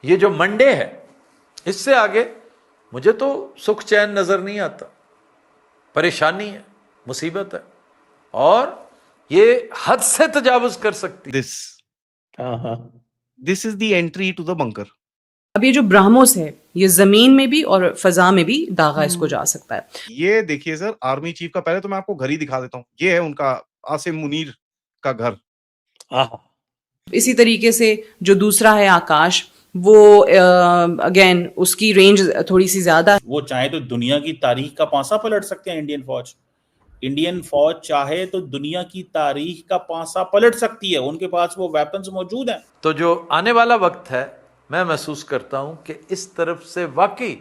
ये जो मंडे है, इससे आगे मुझे तो सुख चैन नजर नहीं आता। परेशानी है, मुसीबत है, और ये हद से तजावुज कर सकती। This is the entry to the bunker. अब ये जो ब्राह्मोस है, ये जमीन में भी और फजा में भी दागा इसको जा सकता है। ये देखिए सर, आर्मी चीफ का, पहले तो मैं आपको घर ही दिखा देता हूँ। ये है उनका आसिम मुनीर का घर। इसी तरीके से जो दूसरा है आकाश, वो अगेन उसकी रेंज थोड़ी सी ज्यादा है। वो चाहे तो दुनिया की तारीख का पांसा पलट सकते हैं। इंडियन फौज चाहे तो दुनिया की तारीख का पांसा पलट सकती है। उनके पास वो वेपन्स मौजूद हैं। तो जो आने वाला वक्त है, मैं महसूस करता हूं कि इस तरफ से वाकई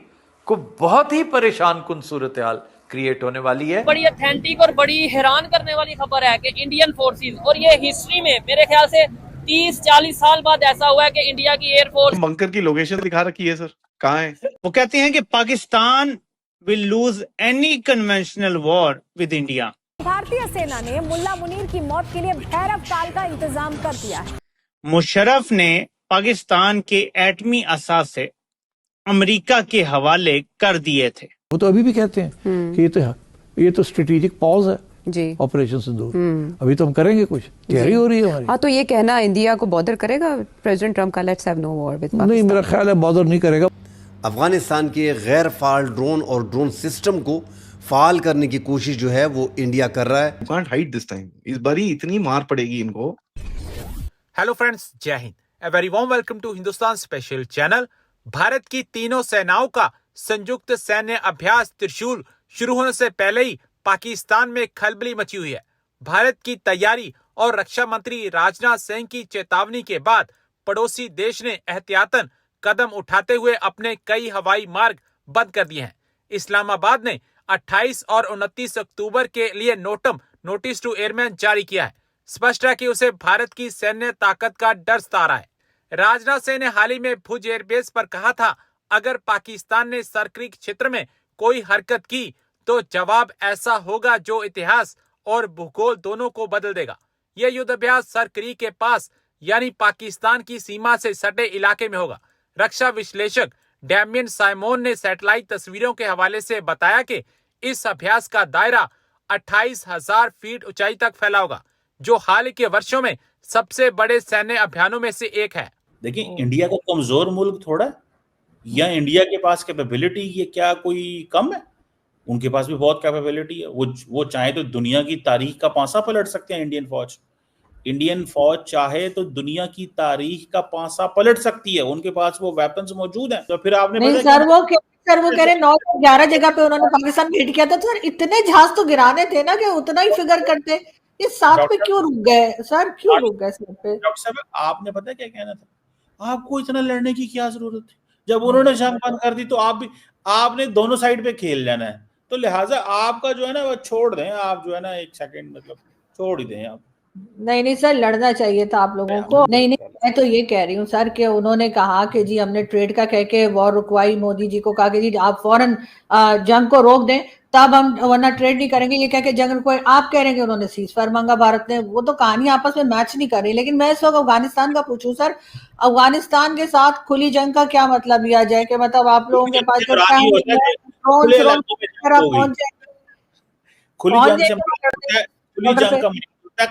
को बहुत ही परेशान कुन सूरत हाल क्रिएट होने वाली है। बड़ी ऑथेंटिक और बड़ी हैरान करने वाली खबर है कि इंडियन फोर्सेस, और ये हिस्ट्री में मेरे ख्याल से 30-40 साल बाद ऐसा हुआ है कि इंडिया की एयरफोर्स। बंकर की लोकेशन दिखा रखी है सर, कहाँ है? वो कहते हैं कि Pakistan will lose any conventional war with India. भारतीय सेना ने मुल्ला मुनीर की मौत के लिए भैरव काल का इंतजाम कर दिया है। मुशर्रफ ने पाकिस्तान के एटमी असासे अमेरिका के हवाले कर दिए थे। वो तो अभी भी कहते हैं कि ये तो स्ट्रेटेजिक पॉज है जी, ऑपरेशन सिंदूर। अभी तो हम करेंगे, कुछ तैयारी हो रही है हमारी। हाँ, तो ये कहना इंडिया को बॉदर करेगा प्रेसिडेंट ट्रम्प का, let's have no war with Pakistan? नहीं, मेरा ख्याल है बॉदर नहीं करेगा। अफगानिस्तान के गैर फाल ड्रोन और ड्रोन सिस्टम को फाल करने की कोशिश जो है वो इंडिया कर रहा है। You can't hide this time. इस बारी इतनी मार पड़ेगी इनको। हेलो फ्रेंड्स, जय Hind. A very warm welcome to Hindustan special channel. Bharat की तीनों सेनाओं का संयुक्त सैन्य अभ्यास त्रिशूल शुरू होने से पहले ही पाकिस्तान में खलबली मची हुई है। भारत की तैयारी और रक्षा मंत्री राजनाथ सिंह की चेतावनी के बाद पड़ोसी देश ने एहतियातन कदम उठाते हुए अपने कई हवाई मार्ग बंद कर दिए हैं। इस्लामाबाद ने 28 और 29 अक्टूबर के लिए नोटिस टू एयरमैन जारी किया है। स्पष्ट है कि उसे भारत की सैन्य ताकत का डर सता रहा है। राजनाथ सिंह ने हाल ही में भुज एयरबेस पर कहा था, अगर पाकिस्तान ने सरक्रीक क्षेत्र में कोई हरकत की तो जवाब ऐसा होगा जो इतिहास और भूगोल दोनों को बदल देगा। यह युद्धाभ्यास सरक्रीक के पास यानी पाकिस्तान की सीमा से सटे इलाके में होगा। रक्षा विश्लेषक डैमियन साइमोन ने सैटेलाइट तस्वीरों के हवाले से बताया कि इस अभ्यास का दायरा 28,000 फीट ऊंचाई तक फैला होगा, जो हाल के वर्षों में सबसे बड़े सैन्य अभियानों में से एक है। देखिए, इंडिया का कमजोर मुल्क थोड़ा है, या इंडिया के पास कैपेबिलिटी ये क्या कोई कम है? उनके पास भी बहुत कैपेबिलिटी है। वो चाहे तो दुनिया की तारीख का पांसा पलट सकते हैं। इंडियन फौज चाहे तो दुनिया की तारीख का पांसा पलट सकती है। उनके पास वो वेपन्स मौजूद हैं। तो फिर आपने नहीं सर, वो कह रहे 9 या 11 जगह पे उन्होंने पाकिस्तान हिट किया था। तो सर इतने जहाज तो गिराने थे ना कि उतना ही फिगर करते। ये 7 पे क्यों रुक गए सर? क्यों रुक गए सर पे? डॉक्टर साहब, आपने पता क्या कहना था? आपको इतना लड़ने की क्या जरूरत थी? जब उन्होंने जंग बंद कर दी तो आपने दोनों साइड पे खेल जाना है। तो लिहाजा आपका जो है ना वो छोड़ दें। आप जो है ना 1 सेकंड मतलब छोड़ ही दें आप। नहीं सर, लड़ना चाहिए था आप लोगों को। नहीं, मैं तो ये कह रही हूँ सर कि उन्होंने कहा कि जी हमने ट्रेड का कह के वॉर रुकवाई। मोदी जी को कहा कि जी आप फौरन जंग को रोक दें, तब हम, वरना ट्रेड नहीं करेंगे। ये कह के जंग रुकवाई। आप कह रहे हैं कि उन्होंने सीजफायर मांगा भारत ने। वो तो कहानी आपस में मैच नहीं कर रही। लेकिन मैं इस वक्त अफगानिस्तान का पूछूं सर, अफगानिस्तान के साथ खुली जंग का क्या मतलब लिया जाए? कि मतलब आप लोगों के पास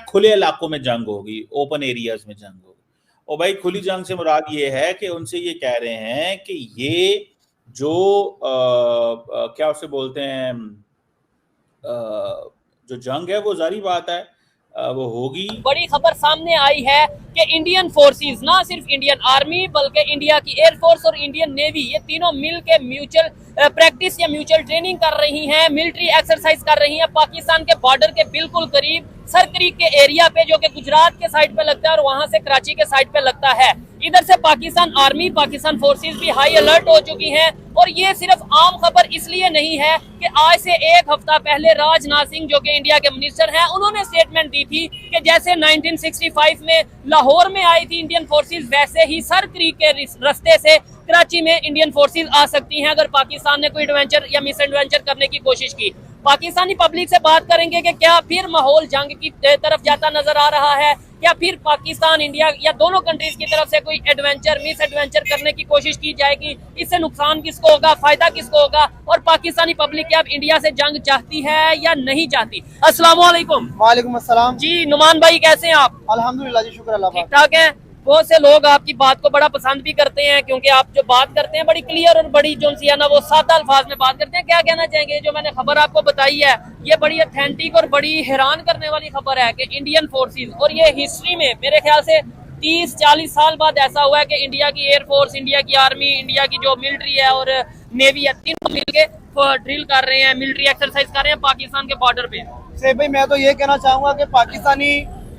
खुले इलाकों में जंग होगी, ओपन एरियाज में जंग होगी। और भाई खुली जंग से मुराद ये है कि उनसे ये कह रहे हैं कि ये जो क्या उसे बोलते हैं, जो जंग है वो जारी बात है वो होगी। बड़ी खबर सामने आई है कि इंडियन फोर्सेस, ना सिर्फ इंडियन आर्मी बल्कि इंडिया की एयरफोर्स और इंडियन नेवी, ये तीनों मिल के म्यूचुअल प्रैक्टिस या म्यूचुअल ट्रेनिंग कर रही हैं, मिलिट्री एक्सरसाइज कर रही हैं पाकिस्तान के बॉर्डर के बिल्कुल करीब, सरक्रीक के एरिया पे, जो कि गुजरात के साइड पे लगता है और वहां से कराची के साइड पे लगता है। इधर से पाकिस्तान आर्मी, पाकिस्तान फोर्सेस भी हाई अलर्ट हो चुकी हैं। और ये सिर्फ आम खबर इसलिए नहीं है कि आज से 1 हफ्ता पहले राजनाथ सिंह, जो कि इंडिया के मिनिस्टर हैं, उन्होंने स्टेटमेंट दी थी कि जैसे 1965 में लाहौर में आई थी इंडियन फोर्सेस, वैसे ही सरक्रीक के रास्ते से कराची में इंडियन फोर्सेस आ सकती हैं अगर पाकिस्तान ने कोई एडवेंचर या मिस एडवेंचर करने की कोशिश की। पाकिस्तानी पब्लिक से बात करेंगे कि क्या फिर माहौल जंग की तरफ जाता नजर आ रहा है, क्या फिर पाकिस्तान इंडिया या दोनों कंट्रीज की तरफ से कोई एडवेंचर मिस एडवेंचर करने की कोशिश की जाएगी? इससे नुकसान किसको होगा, फायदा किसको होगा? और पाकिस्तानी पब्लिक क्या अब इंडिया से जंग चाहती है या नहीं चाहती? अस्सलाम वालेकुम। वालेकुम अस्सलाम जी नुमान भाई, कैसे हैं आप? अल्हम्दुलिल्लाह जी, शुक्र अल्लाह। ठीक ठाक है। बहुत से लोग आपकी बात को बड़ा पसंद भी करते हैं, क्योंकि आप जो बात करते हैं बड़ी क्लियर और बड़ी जो सी है ना वो सादा अल्फाज में बात करते हैं। क्या कहना चाहेंगे? जो मैंने खबर आपको बताई है ये बड़ी ऑथेंटिक और बड़ी हैरान करने वाली खबर है कि इंडियन फोर्सेस, और ये हिस्ट्री में मेरे ख्याल से 30-40 साल बाद ऐसा हुआ है कि इंडिया की एयरफोर्स, इंडिया की आर्मी, इंडिया की जो मिलिट्री है और नेवी है, तीनों मिलके ड्रिल कर रहे हैं, मिलिट्री एक्सरसाइज कर रहे हैं पाकिस्तान के बॉर्डर पे। से भाई मैं तो ये कहना चाहूंगा कि पाकिस्तानी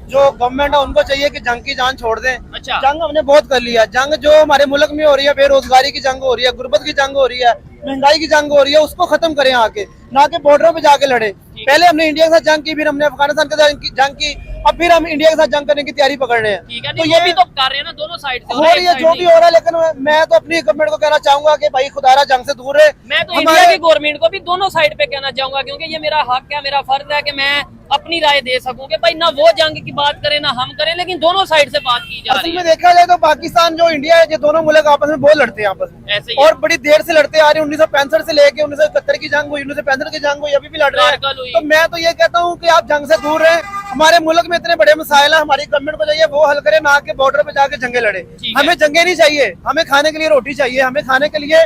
जो गवर्नमेंट है उनको चाहिए कि जंग की जान छोड़ दें। अच्छा। जंग हमने बहुत कर लिया। जंग जो हमारे मुल्क में हो रही है, बेरोजगारी की जंग हो रही है, गुर्बत की जंग हो रही है, महंगाई की जंग हो रही है, उसको खत्म करें आके, ना कि बॉर्डरों पे जाके लड़े। पहले हमने इंडिया के साथ जंग की, फिर हमने अफगानिस्तान के साथ जंग की, अब फिर हम इंडिया के साथ जंग करने की तैयारी पकड़ रहे हैं। तो ये भी तो कर रहे हैं ना, दोनों साइड से हो रही है, जो भी हो रहा है। लेकिन मैं तो अपनी गवर्नमेंट को कहना चाहूंगा कि भाई खुदारा जंग से दूर रहे। मैं तो इंडिया की गवर्नमेंट को भी दोनों साइड पे कहना चाहूंगा, क्योंकि ये मेरा हक है, मेरा फर्ज है कि मैं अपनी राय दे सकूं कि भाई ना वो जंग की बात करें ना हम करें, लेकिन दोनों साइड से बात की जा रही है। असल में देखा जाए तो पाकिस्तान जो इंडिया है, ये दोनों मुल्क आपस में बहुत लड़ते हैं आपस में, ऐसे ही और बड़ी देर से लड़ते आ रहे हैं। 1965 से लेके 1971 की जंग हुई, 1965 की जंग हुई, अभी भी लड़ रहे हैं। तो मैं तो ये कहता हूँ कि आप जंग से दूर रहें। हमारे मुल्क में इतने बड़े मसाइल हैं, हमारी गवर्नमेंट को चाहिए वो हल करे, ना कि बॉर्डर पे जाके जंगे लड़े। हमें जंगे नहीं चाहिए, हमें खाने के लिए रोटी चाहिए, हमें खाने के लिए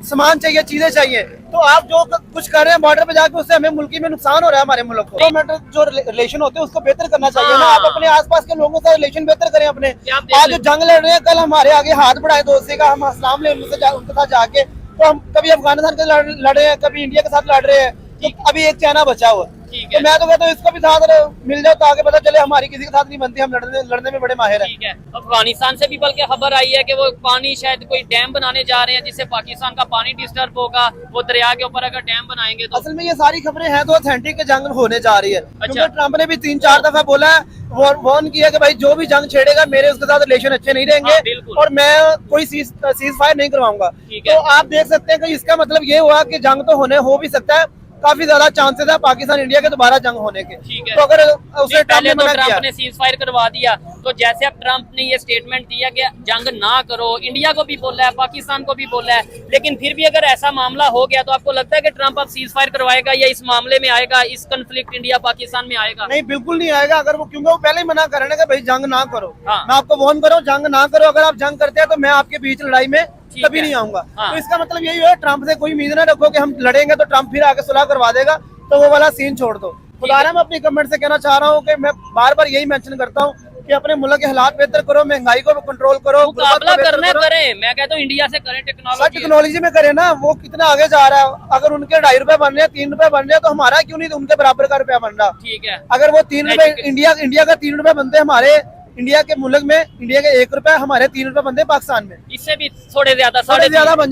सामान चाहिए, चीजें चाहिए। तो आप जो कुछ कर रहे हैं बॉर्डर पे जाके, उससे हमें मुल्की में नुकसान हो रहा है हमारे मुल्क को। गवर्नमेंट जो रिलेशन होते हैं उसको बेहतर करना चाहिए ना। आप अपने आसपास के लोगों से रिलेशन बेहतर करें अपने। आज जो जंग लड़ रहे हैं, कल हमारे आगे हाथ बढ़ाए दोस्ती का, हम अस्सलाम ले उनके साथ जाके, तो हम कभी अफगानिस्तान के लड़ रहे हैं, कभी इंडिया के साथ लड़ रहे हैं, तो अभी एक चाइना बचा हुआ। तो मैं तो कहता हूँ इसको भी साथ मिल जाओ, तो आगे पता चले हमारी किसी के साथ नहीं बनती, हम लड़ने में बड़े माहिर हैं। अफगानिस्तान से भी बल्कि खबर आई है कि वो पानी शायद कोई डैम बनाने जा रहे हैं जिससे पाकिस्तान का पानी डिस्टर्ब होगा, वो दरिया के ऊपर अगर डैम बनाएंगे तो। असल में ये सारी खबरें हैं तो ऑथेंटिक के जंग होने जा रही है। क्योंकि ट्रंप ने भी 3-4 दफा बोला है, वार्न किया कि भाई जो भी जंग छेड़ेगा मेरे उसके साथ रिलेशन अच्छे नहीं रहेंगे, और मैं कोई सीज फायर नहीं करवाऊंगा। तो आप देख सकते हैं कि इसका मतलब ये हुआ कि जंग तो हो भी सकता है, काफी ज्यादा चांसेस है पाकिस्तान इंडिया के दोबारा जंग होने के। तो अगर उसे पहले तो ट्रंप ने सीज फायर करवा दिया, तो जैसे अब ट्रंप ने ये स्टेटमेंट दिया कि जंग ना करो, इंडिया को भी बोला है, पाकिस्तान को भी बोला है, लेकिन फिर भी अगर ऐसा मामला हो गया तो आपको लगता है कि ट्रंप अब सीज फायर करवाएगा या इस मामले में आएगा, इस कन्फ्लिक्ट इंडिया पाकिस्तान में आएगा? नहीं, बिल्कुल नहीं आएगा। अगर वो, क्योंकि वो पहले ही मना कर रहे हैं कि भाई जंग ना करो। मैं आपको वार्न करो, जंग ना करो। अगर आप जंग करते हैं तो मैं आपके बीच लड़ाई में कभी नहीं आऊंगा। तो इसका मतलब यही है, ट्रंप से कोई उम्मीद ना रखो कि हम लड़ेंगे तो ट्रंप फिर आके सुलह करवा देगा, तो वो वाला सीन छोड़ दो। खुदारा मैं अपनी गवर्नमेंट से कहना चाह रहा हूँ कि मैं बार बार यही मेंशन करता हूँ कि अपने मुल्क के हालात बेहतर करो, महंगाई को कंट्रोल करो, मुकाबला करना करें। मैं कहता हूँ इंडिया से करें, टेक्नोलॉजी में करें ना। वो कितना आगे जा रहा है, अगर उनके 2.5 रुपए बन रहे हैं, 3 रुपए बन रहे हैं, तो हमारा क्यों नहीं उनके बराबर का रुपया बन रहा? ठीक है। अगर वो 3 रुपए इंडिया का 3 रुपए बनते हमारे इंडिया के मुल्क में, इंडिया के 1 रुपए, हमारे 3 रुपए बनते पाकिस्तान में, इससे भी थोड़े ज्यादा बन